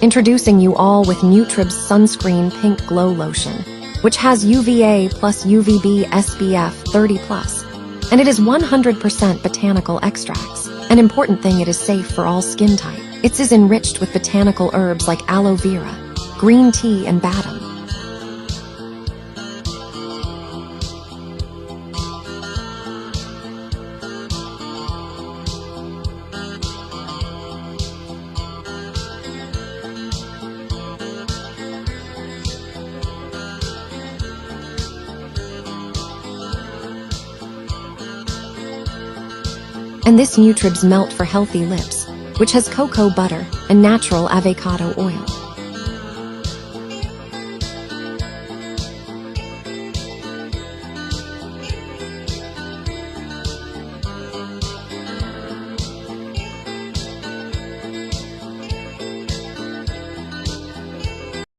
Introducing you all with Nutribs Sunscreen Pink Glow Lotion, which has UVA+UVB SPF 30+, and it is 100% botanical extracts. An important thing, it is safe for all skin type. It is enriched with botanical herbs like aloe vera, green tea, and badam. And this Nutribs Melt for Healthy Lips, which has cocoa butter and natural avocado oil.